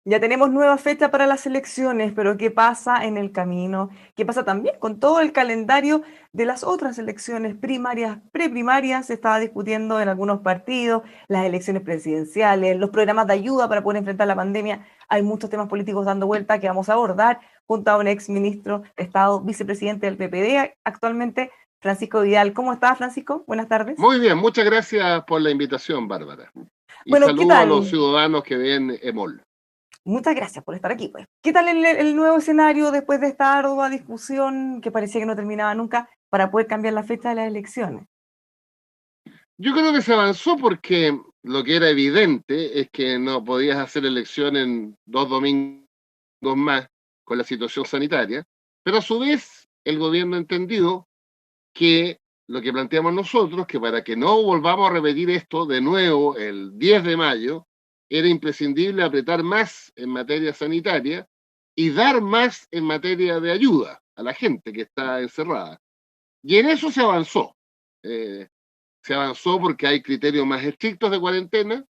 Ya tenemos nueva fecha para las elecciones, pero ¿qué pasa en el camino? ¿Qué pasa también con todo el calendario de las otras elecciones primarias, preprimarias? Se estaba discutiendo en algunos partidos, las elecciones presidenciales, los programas de ayuda para poder enfrentar la pandemia. Hay muchos temas políticos dando vuelta que vamos a abordar junto a un ex ministro de Estado, vicepresidente del PPD actualmente, Francisco Vidal. ¿Cómo estás, Francisco? Buenas tardes. Muy bien, muchas gracias por la invitación, Bárbara. Y Bueno, ¿qué saludo a los tal? ciudadanos que ven EMOL. Muchas gracias por estar aquí, pues. ¿Qué tal el nuevo escenario después de esta ardua discusión que parecía que no terminaba nunca para poder cambiar la fecha de las elecciones? Yo creo que se avanzó porque lo que era evidente es que no podías hacer elección en 2 domingos más con la situación sanitaria, pero a su vez el gobierno ha entendido que lo que planteamos nosotros, que para que no volvamos a repetir esto de nuevo el 10 de mayo, era imprescindible apretar más en materia sanitaria y dar más en materia de ayuda a la gente que está encerrada. Y en eso se avanzó. Eh, Se avanzó porque hay criterios más estrictos de cuarentena,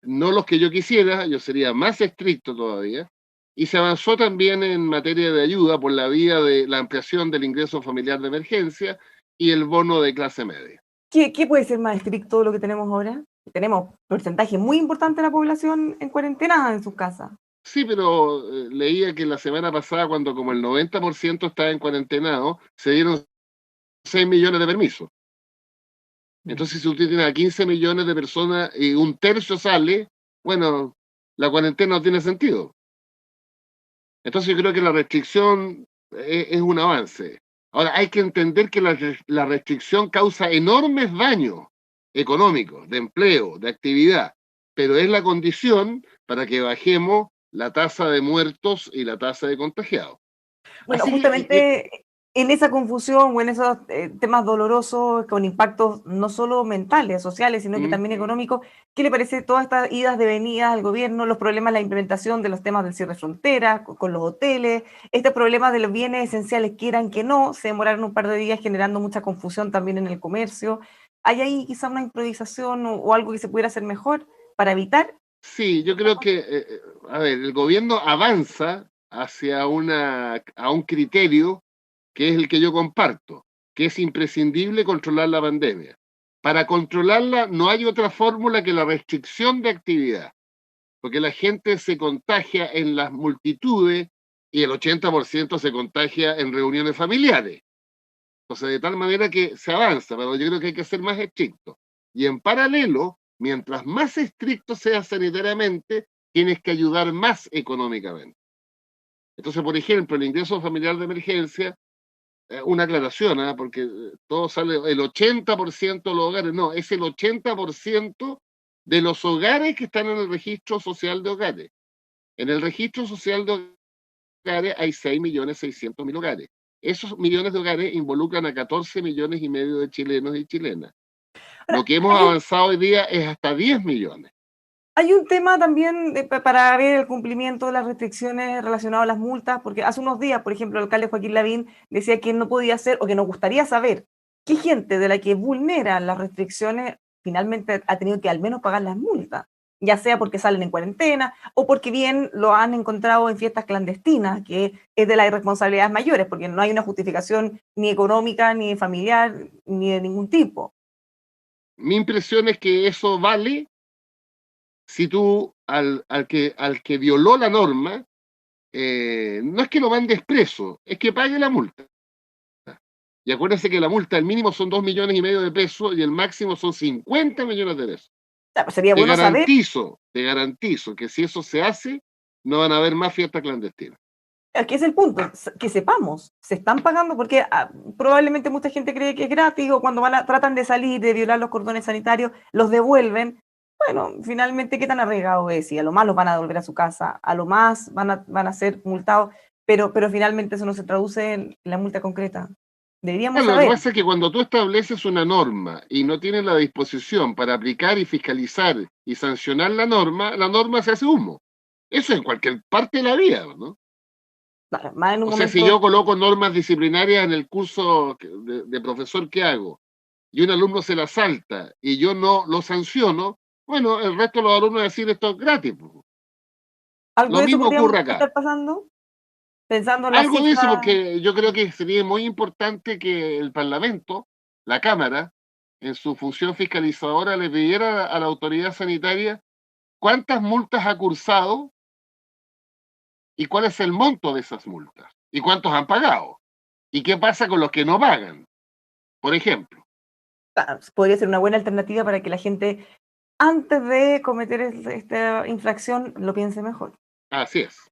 no los que yo quisiera, yo sería más estricto todavía. Y se avanzó también en materia de ayuda por la vía de la ampliación del ingreso familiar de emergencia y el bono de clase media. ¿Qué puede ser más estricto de lo que tenemos ahora? Tenemos porcentaje muy importante de la población en cuarentena en sus casas. Sí, pero leía que la semana pasada, cuando como el 90% estaba en cuarentenado, se dieron 6 millones de permisos. Mm. Entonces, si usted tiene a 15 millones de personas y un tercio sale, bueno, la cuarentena no tiene sentido. Entonces, yo creo que la restricción es un avance. Ahora, hay que entender que la restricción causa enormes daños económicos, de empleo, de actividad, pero es la condición para que bajemos la tasa de muertos y la tasa de contagiados. Bueno, Así que, justamente en esa confusión o en esos temas dolorosos con impactos no solo mentales, sociales, sino que mm, también económicos, ¿qué le parece todas estas idas de venidas al gobierno, los problemas, la implementación de los temas del cierre de fronteras, con los hoteles, este problema de los bienes esenciales, quieran que no, se demoraron un par de días generando mucha confusión también en el comercio? ¿Hay ahí quizá una improvisación o algo que se pudiera hacer mejor para evitar? sí, yo creo que, a ver, el gobierno avanza hacia a un criterio que es el que yo comparto, que es imprescindible controlar la pandemia. Para controlarla no hay otra fórmula que la restricción de actividad, porque la gente se contagia en las multitudes y el 80% se contagia en reuniones familiares. Entonces, de tal manera que se avanza, pero yo creo que hay que ser más estricto. Y en paralelo, mientras más estricto sea sanitariamente, tienes que ayudar más económicamente. Entonces, por ejemplo, el ingreso familiar de emergencia, una aclaración, ¿eh? Porque todo sale, el 80% de los hogares, no, es el 80% de los hogares que están en el registro social de hogares. En el registro social de hogares hay 6.600.000 hogares. Esos millones de hogares involucran a 14 millones y medio de chilenos y chilenas. Lo Ahora, que hemos avanzado hoy día es hasta 10 millones. hay un tema también para ver el cumplimiento de las restricciones relacionadas a las multas, porque hace unos días, por ejemplo, el alcalde Joaquín Lavín decía que no podía hacer o que nos gustaría saber qué gente de la que vulnera las restricciones finalmente ha tenido que al menos pagar las multas, ya sea porque salen en cuarentena o porque bien lo han encontrado en fiestas clandestinas, que es de las irresponsabilidades mayores, porque no hay una justificación ni económica, ni familiar, ni de ningún tipo. Mi impresión es que eso vale si tú al que violó la norma, no es que lo mandes preso, es que pague la multa. Y acuérdense que la multa, el mínimo son 2,5 millones de pesos y el máximo son 50 millones de pesos. Claro, sería bueno saber. Te garantizo que si eso se hace, no van a haber más fiestas clandestinas. Aquí es el punto, que sepamos, se están pagando porque probablemente mucha gente cree que es gratis o cuando tratan de salir, de violar los cordones sanitarios, los devuelven. Bueno, finalmente, ¿qué tan arriesgado es? Y a lo más los van a devolver a su casa, a lo más van a ser multados, pero finalmente eso no se traduce en la multa concreta. Deberíamos Bueno, lo que saber. pasa es que cuando tú estableces una norma y no tienes la disposición para aplicar y fiscalizar y sancionar la norma se hace humo. Eso en cualquier parte de la vida, ¿no? Claro, más en un O sea, si yo momento. coloco normas disciplinarias en el curso de profesor que hago y un alumno se la salta y yo no lo sanciono, bueno, el resto de los alumnos van a decir esto es gratis. ¿Algo Lo de eso mismo podríamos ocurre acá. estar pasando? Pensando en las Algo de eso, cifras. porque yo creo que sería muy importante que el Parlamento, la Cámara, en su función fiscalizadora, le pidiera a la autoridad sanitaria cuántas multas ha cursado y cuál es el monto de esas multas y cuántos han pagado y qué pasa con los que no pagan, por ejemplo. Podría ser una buena alternativa para que la gente, antes de cometer esta infracción, lo piense mejor. Así es.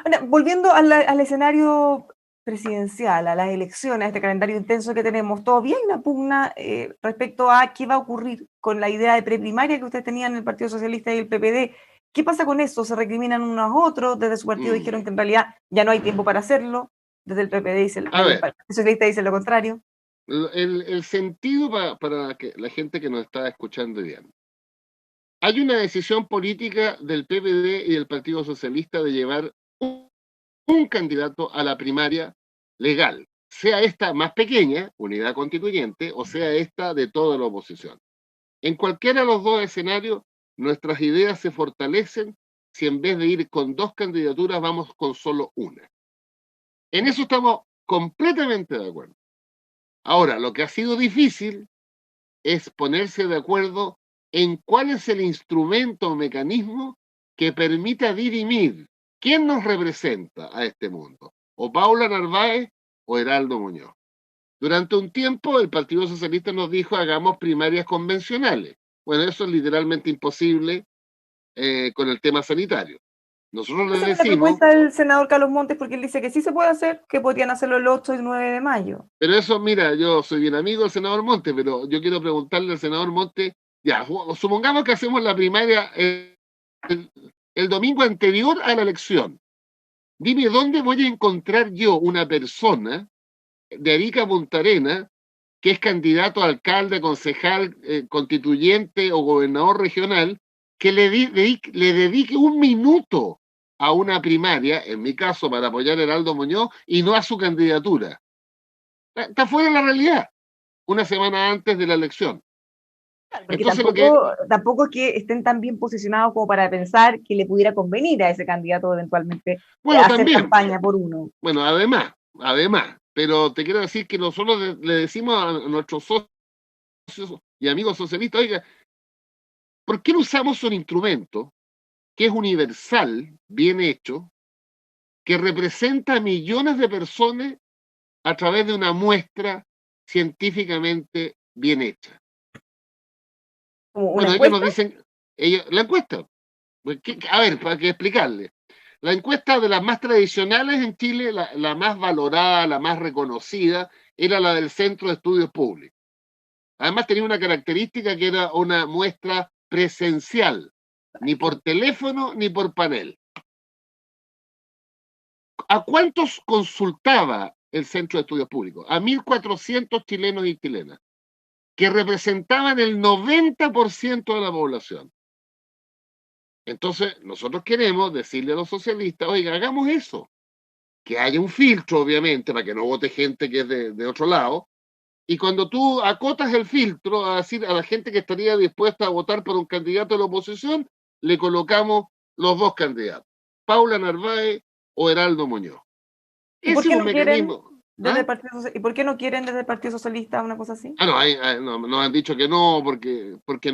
Ahora, volviendo al escenario presidencial, a las elecciones, a este calendario intenso que tenemos, todavía hay una pugna respecto a qué va a ocurrir con la idea de preprimaria que ustedes tenían en el Partido Socialista y el PPD. ¿Qué pasa con eso? ¿Se recriminan unos a otros? Desde su partido dijeron Mm. que en realidad ya no hay tiempo para hacerlo. Desde el PPD A desde el ver, Partido Socialista dice lo contrario. el sentido para que la gente que nos está escuchando bien. Hay una decisión política del PPD y del Partido Socialista de llevar un candidato a la primaria legal, sea esta más pequeña, unidad constituyente, o sea esta de toda la oposición. En cualquiera de los dos escenarios, nuestras ideas se fortalecen si en vez de ir con dos candidaturas vamos con solo una. En eso estamos completamente de acuerdo. Ahora, lo que ha sido difícil es ponerse de acuerdo en cuál es el instrumento o mecanismo que permita dirimir quién nos representa a este mundo, o Paula Narváez o Heraldo Muñoz. Durante un tiempo el Partido Socialista nos dijo hagamos primarias convencionales. Bueno, eso es literalmente imposible con el tema sanitario. Nosotros les Esa es la decimos, propuesta del senador Carlos Montes, porque él dice que sí se puede hacer, que podrían hacerlo el 8 y 9 de mayo. pero eso, mira, yo soy bien amigo del senador Monte, pero yo quiero preguntarle al senador Monte, ya, supongamos que hacemos la primaria el, el domingo anterior a la elección. Dime dónde voy a encontrar yo una persona de Arica a Punta Arenas que es candidato a alcalde, concejal, constituyente o gobernador regional, que le dedique un minuto a una primaria, en mi caso para apoyar a Heraldo Muñoz, y no a su candidatura. Está fuera de la realidad, una semana antes de la elección. Porque Entonces lo que, tampoco es que estén tan bien posicionados como para pensar que le pudiera convenir a ese candidato eventualmente bueno, hacer también, campaña por uno. bueno, además, pero te quiero decir que nosotros le decimos a nuestros socios y amigos socialistas, oiga, ¿por qué no usamos un instrumento que es universal, bien hecho, que representa a millones de personas a través de una muestra científicamente bien hecha? Como una Bueno, ellos nos encuesta. dicen, la encuesta, pues, a ver, para que explicarle. La encuesta de las más tradicionales en Chile, la más valorada, la más reconocida, era la del Centro de Estudios Públicos. Además tenía una característica que era una muestra presencial, ni por teléfono ni por panel. ¿A cuántos consultaba el Centro de Estudios Públicos? A 1.400 chilenos y chilenas, que representaban el 90% de la población. Entonces, nosotros queremos decirle a los socialistas, oiga, hagamos eso, que haya un filtro, obviamente, para que no vote gente que es de otro lado, y cuando tú acotas el filtro a decir a la gente que estaría dispuesta a votar por un candidato de la oposición, le colocamos los dos candidatos, Paula Narváez o Heraldo Muñoz. ¿Y por Ese es qué un no quieren mecanismo. desde el ¿Ah? ¿Y por qué no quieren desde el Partido Socialista una cosa así? No, no, nos han dicho que no, porque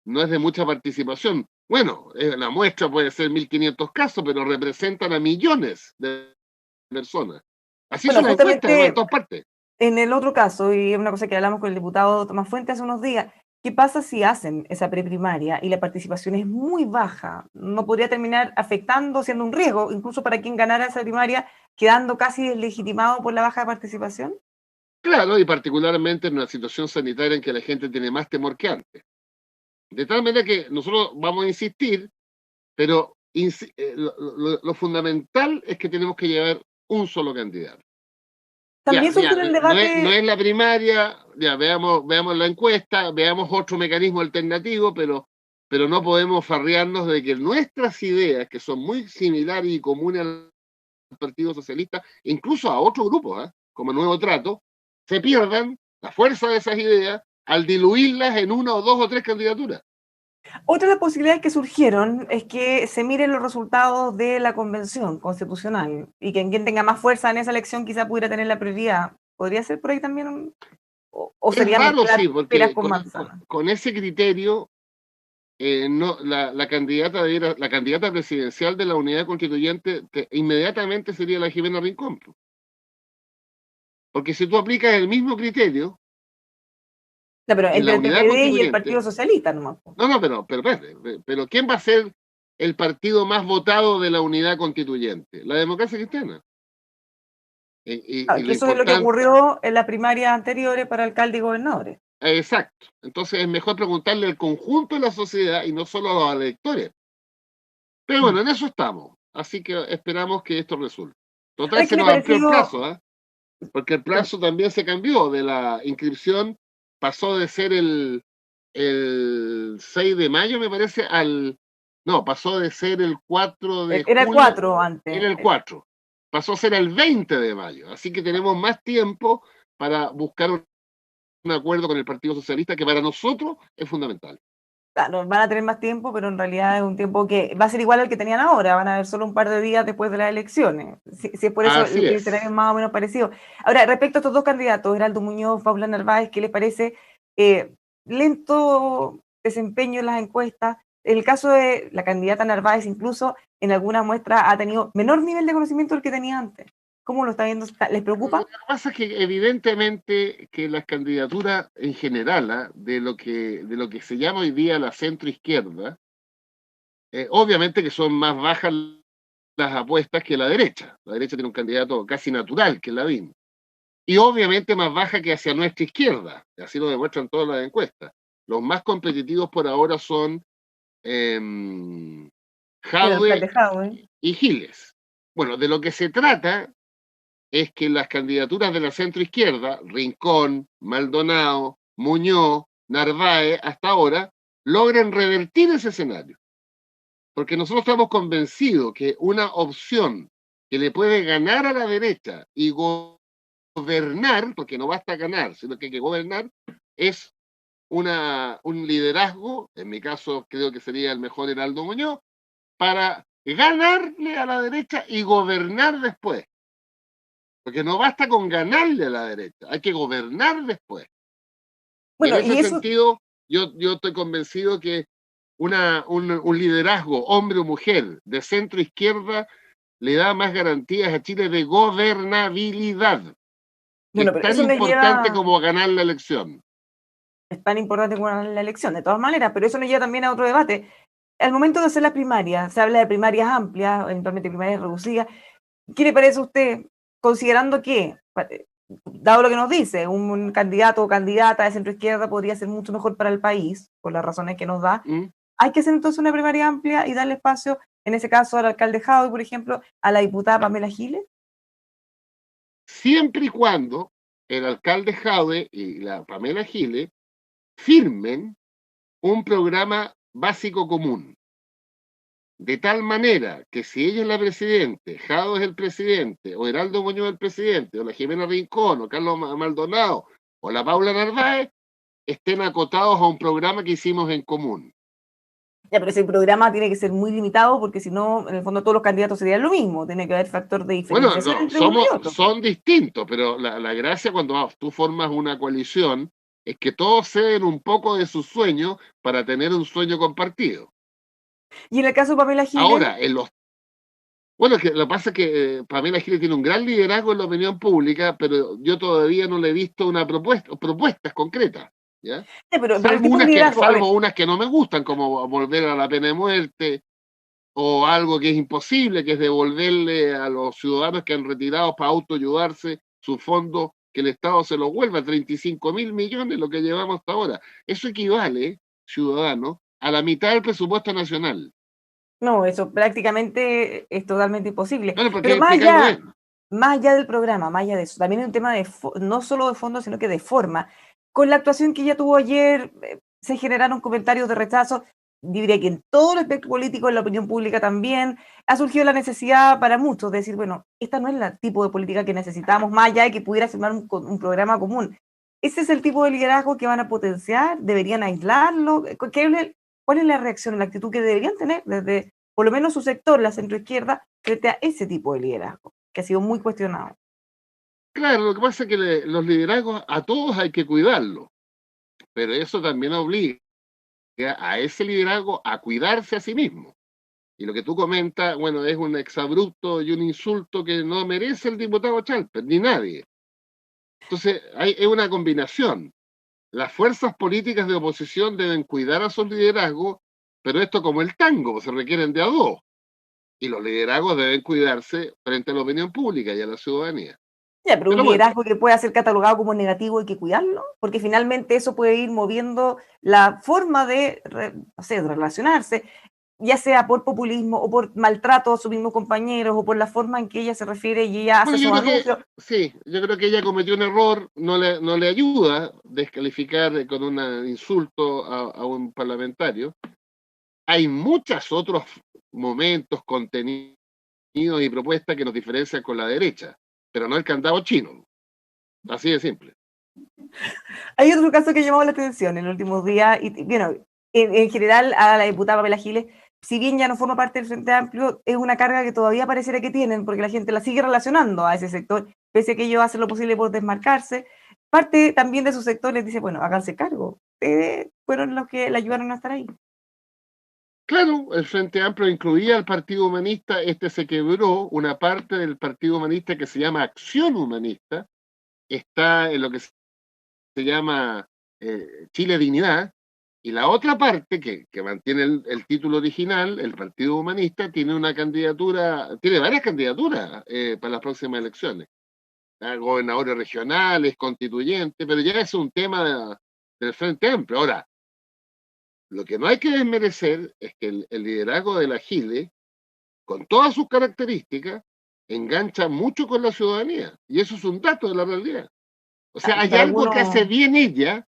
no es de mucha participación. Bueno, la muestra puede ser 1.500 casos, pero representan a millones de personas. Así Bueno, son las encuestas, además, en justamente todas partes. en el otro caso, y es una cosa que hablamos con el diputado Tomás Fuentes hace unos días, ¿qué pasa si hacen esa preprimaria y la participación es muy baja? ¿No podría terminar afectando, siendo un riesgo, incluso para quien ganara esa primaria, quedando casi deslegitimado por la baja participación? Claro, y particularmente en una situación sanitaria en que la gente tiene más temor que antes. De tal manera que nosotros vamos a insistir, pero lo fundamental es que tenemos que llevar un solo candidato. Ya, También ya, surgió en el no debate. es la primaria, ya veamos la encuesta, veamos otro mecanismo alternativo, pero no podemos farrearnos de que nuestras ideas, que son muy similares y comunes al Partido Socialista, incluso a otros grupos, como Nuevo Trato, se pierdan la fuerza de esas ideas al diluirlas en una o dos o tres candidaturas. Otra de las posibilidades que surgieron es que se miren los resultados de la convención constitucional y que quien tenga más fuerza en esa elección quizá pudiera tener la prioridad. ¿Podría ser por ahí también o Es sería raro, sí, mezclar peras porque con manzanas? con ese criterio, no, la candidata presidencial de la unidad constituyente inmediatamente sería la Jimena Rincón. Porque si tú aplicas el mismo criterio No, pero en la entre el unidad PPD y el Partido constituyente, Socialista nomás, po. no, espérate, pero ¿quién va a ser el partido más votado de la unidad constituyente? La democracia cristiana. Y Claro, lo que eso es lo que importante, ocurrió en las primarias anteriores para alcalde y gobernadores. exacto. Entonces es mejor preguntarle al conjunto de la sociedad y no solo a los electores. Pero Mm. bueno, en eso estamos. Así que esperamos que esto resulte. Total, Ay, ¿qué se le nos amplió el pareció? plazo, ¿ah? Porque el plazo también se cambió. De la inscripción pasó de ser el 6 de mayo, me parece, no, pasó de ser el 4 de Era el junio, 4 antes. era el 4. Pasó a ser el 20 de mayo. Así que tenemos más tiempo para buscar un acuerdo con el Partido Socialista, que para nosotros es fundamental. Claro, van a tener más tiempo, pero en realidad es un tiempo que va a ser igual al que tenían ahora, van a haber solo un par de días después de las elecciones. Si es por eso Así el escenario es. es más o menos parecido. Ahora, respecto a estos dos candidatos, Heraldo Muñoz, Paula Narváez, ¿qué les parece? Lento desempeño en las encuestas. En el caso de la candidata Narváez, incluso en algunas muestras ha tenido menor nivel de conocimiento del que tenía antes. ¿Cómo lo está viendo? ¿Les Lo preocupa? que pasa es que evidentemente que las candidaturas en general, de lo que se llama hoy día la centroizquierda, obviamente que son más bajas las apuestas que la derecha. La derecha tiene un candidato casi natural, que es Lavín. Y obviamente más baja que hacia nuestra izquierda. Así lo demuestran todas las encuestas. Los más competitivos por ahora son El alcalde Jadwe Jadwe. y Giles. Bueno, de lo que se trata es que las candidaturas de la centroizquierda, Rincón, Maldonado, Muñoz, Narváez, hasta ahora, logren revertir ese escenario. Porque nosotros estamos convencidos que una opción que le puede ganar a la derecha y gobernar, porque no basta ganar, sino que hay que gobernar, es un liderazgo, en mi caso creo que sería el mejor Heraldo Muñoz, para ganarle a la derecha y gobernar después. Porque no basta con ganarle a la derecha, hay que gobernar después. Y en Bueno, ese y eso, sentido, yo estoy convencido que un liderazgo, hombre o mujer, de centro izquierda, le da más garantías a Chile de gobernabilidad, que bueno, es pero tan eso nos importante lleva. como ganar la elección. Es tan importante como la elección, de todas maneras, pero eso nos lleva también a otro debate. Al momento de hacer las primarias, se habla de primarias amplias, eventualmente primarias reducidas. ¿Qué le parece a usted, considerando que, dado lo que nos dice, un candidato o candidata de centro izquierda podría ser mucho mejor para el país, por las razones que nos da, ¿Mm? hay que hacer entonces una primaria amplia y darle espacio, en ese caso, al alcalde Jadwe, por ejemplo, a la diputada Pamela Giles? Siempre y cuando el alcalde Jadwe y la Pamela Giles firmen un programa básico común. De tal manera que si ella es la presidente, Jado es el presidente, o Heraldo Muñoz el presidente, o la Jimena Rincón, o Carlos Maldonado, o la Paula Narváez, estén acotados a un programa que hicimos en común. Ya, pero ese programa tiene que ser muy limitado porque si no, en el fondo todos los candidatos serían lo mismo, tiene que haber factor de Bueno, diferenciación no, entre uno y otro. son distintos, pero la gracia cuando tú formas una coalición es que todos ceden un poco de sus sueños para tener un sueño compartido. Y en el caso de Pamela Giles, Ahora, bueno, que lo que pasa es que Pamela Giles tiene un gran liderazgo en la opinión pública, pero yo todavía no le he visto propuestas concretas, ¿ya? pero el tipo de liderazgo, a ver, Salvo unas que no me gustan, como volver a la pena de muerte, o algo que es imposible, que es devolverle a los ciudadanos que han retirado para autoayudarse sus fondos, que el Estado se los vuelva, 35.000 millones, lo que llevamos hasta ahora. Eso equivale, ciudadano, a la mitad del presupuesto nacional. no, eso prácticamente es totalmente imposible. Bueno, porque hay Pero que explicarlo bien. más allá del programa, más allá de eso, también es un tema de no solo de fondo, sino que de forma. Con la actuación que ella tuvo ayer, se generaron comentarios de rechazo. Diría que en todo el espectro político, en la opinión pública también, ha surgido la necesidad para muchos de decir, bueno, esta no es el tipo de política que necesitamos, más allá de que pudiera firmar un programa común. ¿Ese es el tipo de liderazgo que van a potenciar? ¿Deberían aislarlo? ¿Cuál es la reacción, la actitud que deberían tener desde, por lo menos su sector, la centroizquierda, frente a ese tipo de liderazgo, que ha sido muy cuestionado? Claro, lo que pasa es que los liderazgos a todos hay que cuidarlos, pero eso también obliga a ese liderazgo a cuidarse a sí mismo. Y lo que tú comentas, bueno, es un exabrupto y un insulto que no merece el diputado Chalper, ni nadie. Entonces, es una combinación. Las fuerzas políticas de oposición deben cuidar a sus liderazgos, pero esto como el tango, pues, se requieren de a dos. Y los liderazgos deben cuidarse frente a la opinión pública y a la ciudadanía. Ya, pero un Pero bueno, liderazgo que pueda ser catalogado como negativo hay que cuidarlo, porque finalmente eso puede ir moviendo la forma de, no sé, de relacionarse, ya sea por populismo o por maltrato a sus mismos compañeros o por la forma en que ella se refiere y ella hace bueno, yo esos creo que anuncios. sí, yo creo que ella cometió un error, no le ayuda descalificar con un insulto a un parlamentario. Hay muchos otros momentos, contenidos y propuestas que nos diferencian con la derecha, pero no el candado chino, así de simple. Hay otro caso que ha llamado la atención en los últimos días, y bueno, en general a la diputada Pamela Giles, si bien ya no forma parte del Frente Amplio, es una carga que todavía pareciera que tienen, porque la gente la sigue relacionando a ese sector, pese a que ellos hacen lo posible por desmarcarse. Parte también de su sector les dice, bueno, háganse cargo, ustedes fueron los que la ayudaron a estar ahí. Claro, el Frente Amplio incluía al Partido Humanista, este se quebró, una parte del Partido Humanista que se llama Acción Humanista, está en lo que se llama Chile Dignidad, y la otra parte, que mantiene el título original, el Partido Humanista, tiene una candidatura, tiene varias candidaturas para las próximas elecciones, gobernadores regionales, constituyentes, pero ya es un tema del Frente Amplio. Ahora, lo que no hay que desmerecer es que el liderazgo de la Chile, con todas sus características, engancha mucho con la ciudadanía, y eso es un dato de la realidad. O sea, Y hay para algo que hace algunos, bien ella,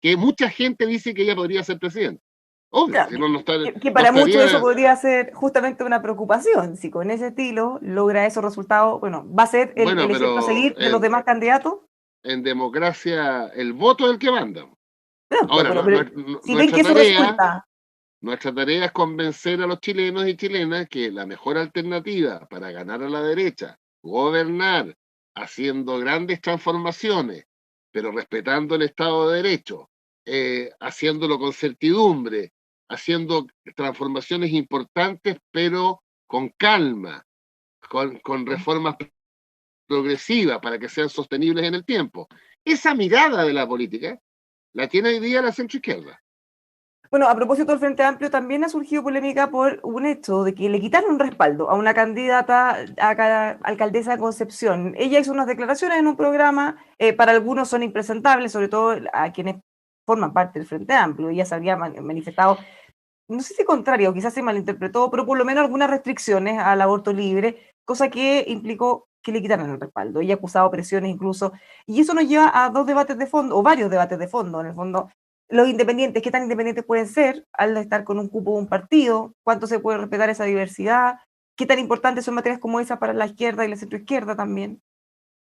que mucha gente dice que ella podría ser presidenta. Obvio, claro, si no, que no para muchos eso estaría, podría ser justamente una preocupación. Si con ese estilo logra esos resultados, bueno, va a ser bueno, el ejemplo a pero seguir de los demás candidatos. en democracia el voto es el que manda. No, Ahora, pero si ven que eso resulta, nuestra tarea es convencer a los chilenos y chilenas que la mejor alternativa para ganar a la derecha, gobernar, haciendo grandes transformaciones, pero respetando el Estado de Derecho, haciéndolo con certidumbre, haciendo transformaciones importantes, pero con calma, con reformas progresivas para que sean sostenibles en el tiempo. Esa mirada de la política la tiene hoy día la centroizquierda. bueno, a propósito del Frente Amplio, también ha surgido polémica por un hecho de que le quitaron respaldo a una candidata a alcaldesa de Concepción. Ella hizo unas declaraciones en un programa, para algunos son impresentables, sobre todo a quienes forman parte del Frente Amplio. Ella se había manifestado, no sé si contrario, quizás se malinterpretó, pero por lo menos algunas restricciones al aborto libre, cosa que implicó que le quitaran el respaldo. Ella ha acusado presiones incluso, y eso nos lleva a dos debates de fondo, o varios debates de fondo, en el fondo. Los independientes, ¿qué tan independientes pueden ser al estar con un cupo de un partido? ¿Cuánto se puede respetar esa diversidad? ¿Qué tan importantes son materias como esa para la izquierda y la centroizquierda también?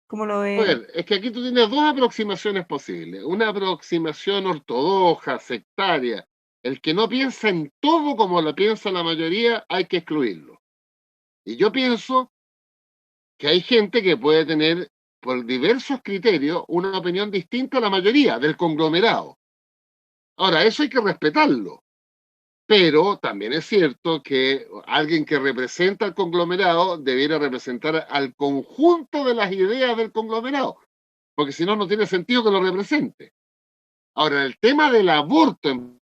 ¿Cómo lo A ve? ver, es que aquí tú tienes dos aproximaciones posibles. Una aproximación ortodoxa, sectaria. El que no piensa en todo como la piensa la mayoría, hay que excluirlo. Y yo pienso que hay gente que puede tener, por diversos criterios, una opinión distinta a la mayoría del conglomerado. Ahora, eso hay que respetarlo. Pero también es cierto que alguien que representa al conglomerado debiera representar al conjunto de las ideas del conglomerado, porque si no, no tiene sentido que lo represente. Ahora, el tema del aborto en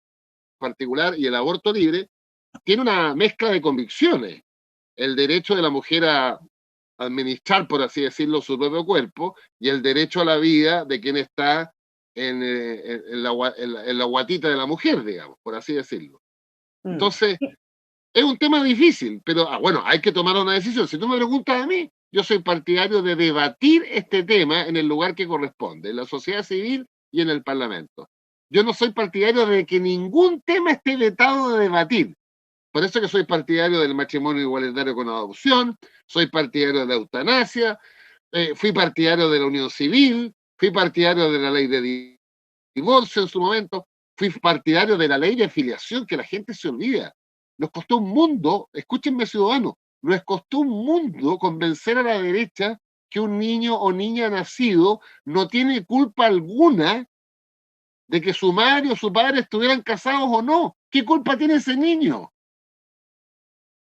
particular y el aborto libre tiene una mezcla de convicciones. El derecho de la mujer a administrar, por así decirlo, su propio cuerpo y el derecho a la vida de quien está en la guatita de la mujer, digamos, por así decirlo. Mm. Entonces, es un tema difícil, pero bueno, hay que tomar una decisión. Si tú me preguntas a mí, yo soy partidario de debatir este tema en el lugar que corresponde, en la sociedad civil y en el Parlamento. Yo no soy partidario de que ningún tema esté vetado de debatir. Por eso que soy partidario del matrimonio igualitario con adopción, soy partidario de la eutanasia, fui partidario de la unión civil, fui partidario de la ley de divorcio en su momento, fui partidario de la ley de filiación, que la gente se olvida. Nos costó un mundo, escúchenme ciudadanos, nos costó un mundo convencer a la derecha que un niño o niña nacido no tiene culpa alguna de que su madre o su padre estuvieran casados o no. ¿Qué culpa tiene ese niño?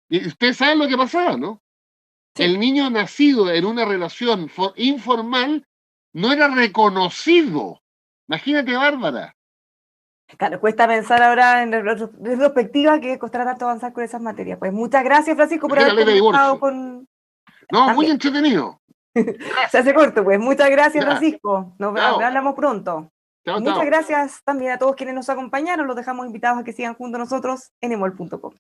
Y ustedes saben lo que pasaba, ¿no? Sí. El niño nacido en una relación informal no era reconocido. Imagínate, Bárbara. Claro, cuesta pensar ahora en retrospectiva que costará tanto avanzar con esas materias. Pues muchas gracias, Francisco, por Imagínate haber la ley de conversado divorcio. con... No, muy También. entretenido. Se hace corto, pues. Muchas gracias, Ya, Francisco. Nos chao, hablamos pronto. chao, Y muchas chao. gracias también a todos quienes nos acompañaron. Los dejamos invitados a que sigan junto a nosotros en emol.com.